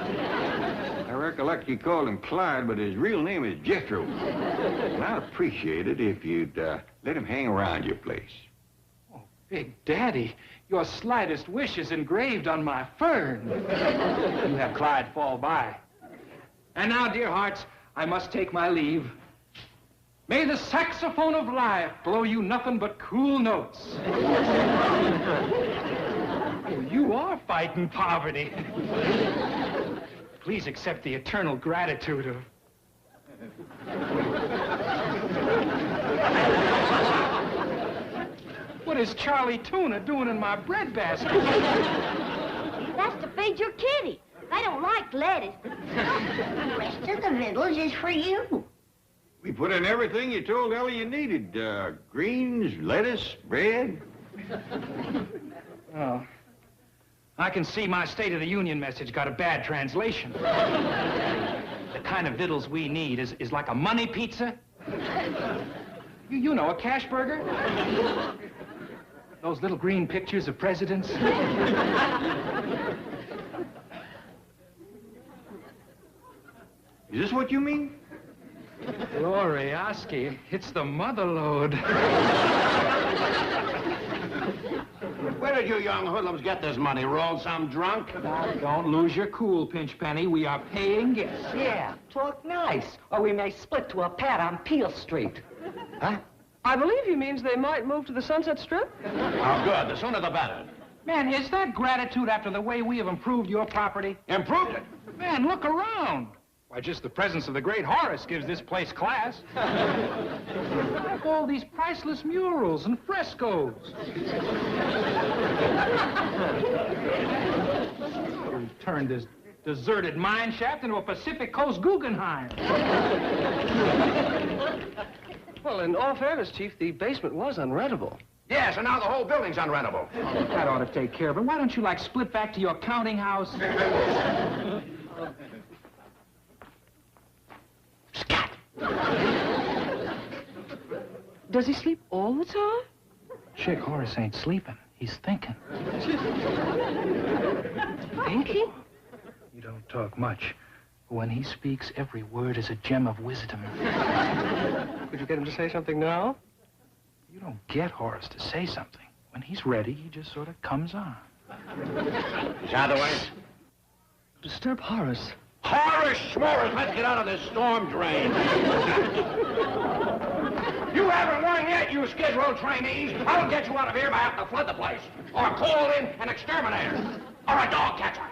I recollect you called him Clyde, but his real name is Jethro. And I'd appreciate it if you'd let him hang around your place. Oh, Big Daddy, your slightest wish is engraved on my fern. You have Clyde fall by. And now, dear hearts, I must take my leave. May the saxophone of life blow you nothing but cool notes. Oh, you are fighting poverty. Please accept the eternal gratitude of... What is Charlie Tuna doing in my bread basket? That's to feed your kitty. They don't like lettuce. The rest of the victuals is for you. We put in everything you told Ellie you needed. Greens, lettuce, bread. Oh. I can see my State of the Union message got a bad translation. The kind of victuals we need is like a money pizza. You know, a cash burger. Those little green pictures of presidents. Is this what you mean? Glorioski, it's the mother lode. Where did you young hoodlums get this money? Rolled some drunk? Now, don't lose your cool, Pinchpenny. We are paying guests. Yeah, talk nice, or we may split to a pat on Peel Street. Huh? I believe he means they might move to the Sunset Strip. Oh, good. The sooner the better. Man, is that gratitude after the way we have improved your property? Improved it? Man, look around. Why, just the presence of the great Horace gives this place class. All these priceless murals and frescoes. We've turned this deserted mine shaft into a Pacific Coast Guggenheim. Well, in all fairness, Chief, the basement was unrentable. Yes, and now the whole building's unrentable. That ought to take care of it. Why don't you, like, split back to your counting house? Scat! Does he sleep all the time? Chick, Horace ain't sleeping. He's thinking. Thinking? You don't talk much. But when he speaks, every word is a gem of wisdom. Could you get him to say something now? You don't get Horace to say something. When he's ready, he just sort of comes on. Shadowways? Disturb Horace. Horace Schmorris, let's get out of this storm drain. You haven't won yet, you Skid Row trainees. I'll get you out of here by having to flood the place. Or call in an exterminator. Or a dog catcher.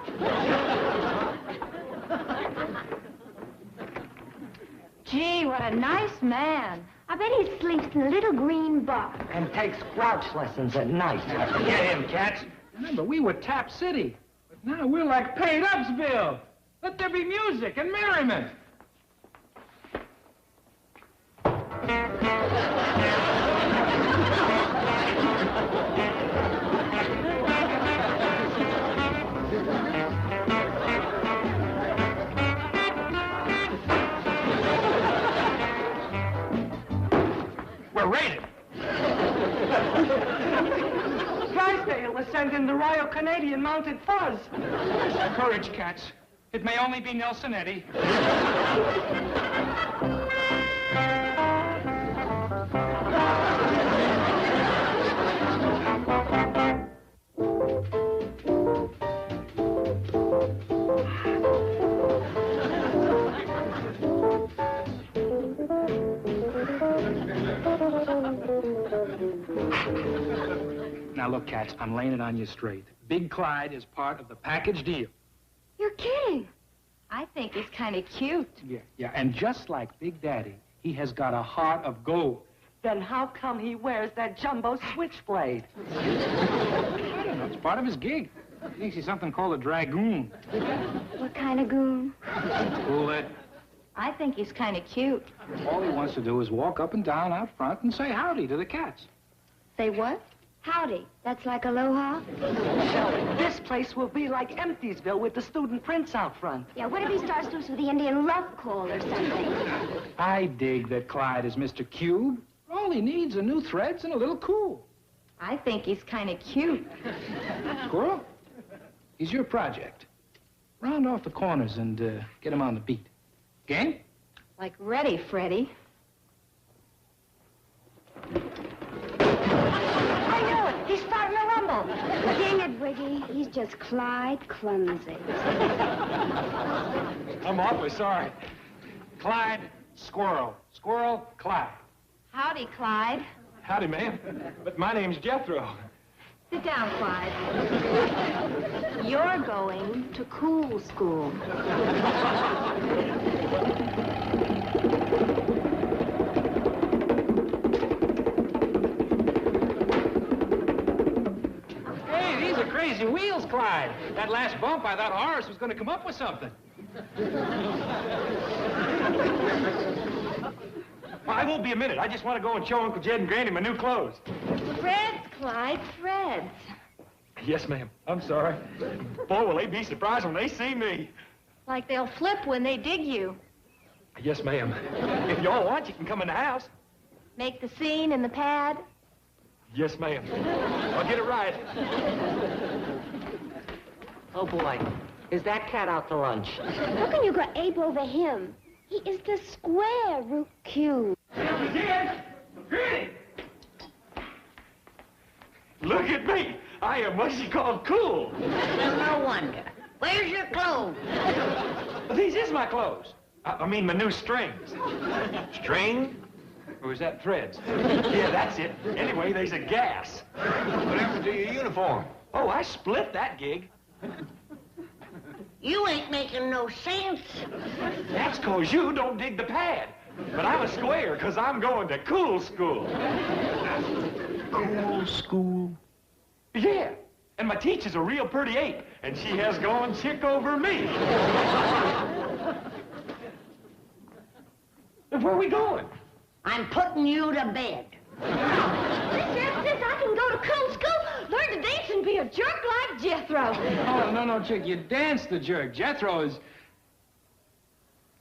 Gee, what a nice man. I bet he sleeps in a little green box. And takes grouch lessons at night. Get him, cats. Remember, we were Tap City. But now we're like Paid-Upsville. Let there be music and merriment. We're raided. Drysdale was sent in the Royal Canadian Mounted Fuzz. Courage, cats. It may only be Nelson Eddy. Now, look, Cats, I'm laying it on you straight. Big Clyde is part of the package deal. You're kidding. I think he's kind of cute. Yeah, and just like Big Daddy, he has got a heart of gold. Then how come he wears that jumbo switchblade? I don't know. It's part of his gig. He thinks he's something called a dragoon. What kind of goon? Cool it. I think he's kind of cute. All he wants to do is walk up and down out front and say howdy to the Cats. Say what? Howdy. That's like aloha? Shelley, this place will be like Emptiesville with the student prince out front. Yeah, what if he starts loose with the Indian love call or something? I dig that Clyde is Mr. Cube. All he needs are new threads and a little cool. I think he's kind of cute. Squirrel, he's your project. Round off the corners and get him on the beat. Game? Like ready, Freddie. I knew it. He's starting to rumble. Dang it, Wiggy. He's just Clyde Clumsy. I'm awfully sorry. Clyde, Squirrel. Squirrel, Clyde. Howdy, Clyde. Howdy, ma'am. But my name's Jethro. Sit down, Clyde. You're going to cool school. Hey, these are crazy wheels, Clyde. That last bump, I thought Horace was going to come up with something. I won't be a minute. I just want to go and show Uncle Jed and Granny my new clothes. Freds, Clyde, Freds. Yes, ma'am. I'm sorry. Boy, will they be surprised when they see me. Like they'll flip when they dig you. Yes, ma'am. If y'all want, you can come in the house. Make the scene in the pad. Yes, ma'am. I'll get it right. Oh, boy. Is that cat out to lunch? How can you go ape over him? He is the square root cube. Look at me. I am what you call cool. Well, no wonder. Where's your clothes? These is my clothes. I mean my new strings. String? Or is that threads? Yeah, that's it. Anyway, there's a gas. What happened to your uniform? Oh, I split that gig. You ain't making no sense. That's 'cause you don't dig the pad. But I'm a square 'cause I'm going to cool school. Cool school? Yeah. And my teacher's a real pretty ape, and she has gone chick over me. Where are we going? I'm putting you to bed. Sis, I can go to cool school, learn to dance, and be a jerk like Jethro. Oh, no, chick. You dance the jerk. Jethro is...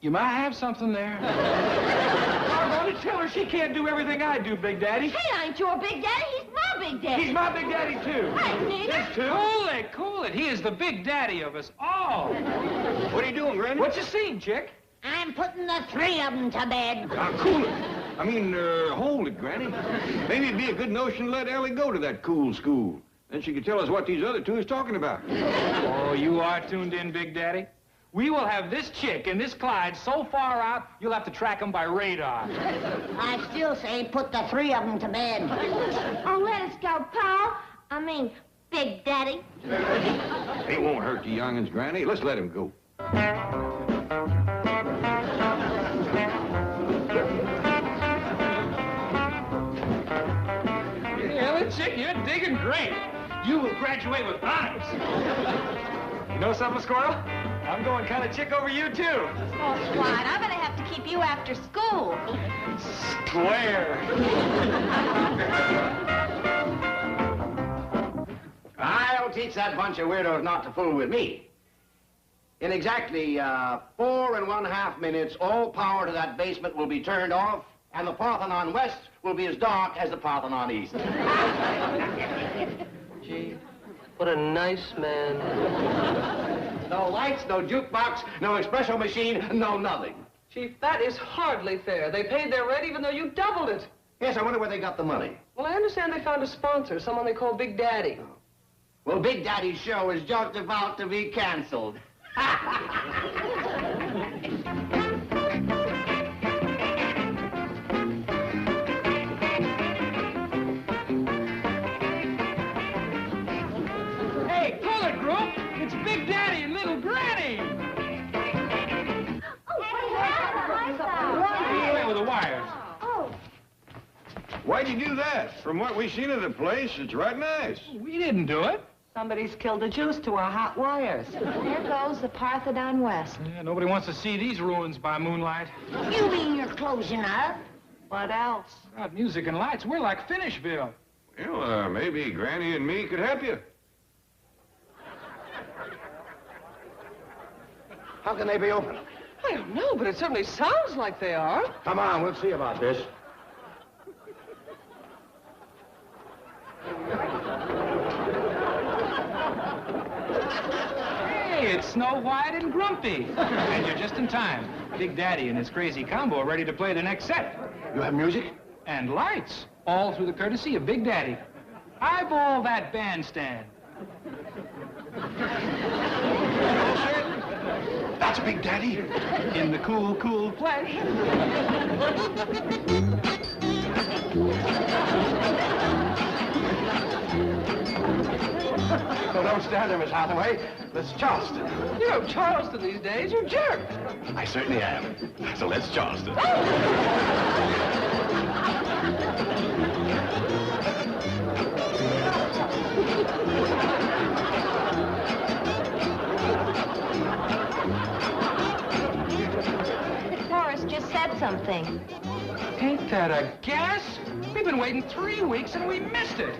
You might have something there. I'm going to tell her she can't do everything I do, Big Daddy. He ain't your Big Daddy, he's my Big Daddy. He's my Big Daddy, too. Hey, neither. There's two. Cool it. He is the Big Daddy of us all. What are you doing, Granny? What you seen, chick? I'm putting the three of them to bed. Cool it. I mean, hold it, Granny. Maybe it'd be a good notion to let Ellie go to that cool school. Then she could tell us what these other two is talking about. Oh, you are tuned in, Big Daddy. We will have this chick and this Clyde so far out, you'll have to track them by radar. I still say put the three of them to bed. Oh, let us go, Paul. I mean, Big Daddy. It won't hurt the young'uns, Granny. Let's let him go. Ellie, chick, you're digging great. You will graduate with honors. You know something, Squirrel? I'm going kind of chick over you, too. Oh, Clyde, I'm gonna have to keep you after school. Square. I'll teach that bunch of weirdos not to fool with me. In exactly 4½ minutes, all power to that basement will be turned off, and the Parthenon West will be as dark as the Parthenon East. Gee, what a nice man. No lights, no jukebox, no espresso machine, no nothing. Chief, that is hardly fair. They paid their rent even though you doubled it. Yes, I wonder where they got the money. Well, I understand they found a sponsor, someone they call Big Daddy. Well, Big Daddy's show is just about to be canceled. Why'd you do that? From what we've seen of the place, it's right nice. We didn't do it. Somebody's killed the juice to our hot wires. There goes the Parthenon West. Yeah, nobody wants to see these ruins by moonlight. You mean you're closing up? What else? Without music and lights, we're like Finishville. Well, maybe Granny and me could help you. How can they be open? I don't know, but it certainly sounds like they are. Come on, we'll see about this. Hey, it's Snow White and Grumpy. And you're just in time. Big Daddy and his crazy combo are ready to play the next set. You have music? And lights, all through the courtesy of Big Daddy. Eyeball that bandstand. That's Big Daddy. In the cool, cool play. Well, don't stand there, Miss Hathaway. Let's Charleston. You know Charleston these days, you jerk. I certainly am. So let's Charleston. Horace just said something. Ain't that a gas? We've been waiting 3 weeks and we missed it.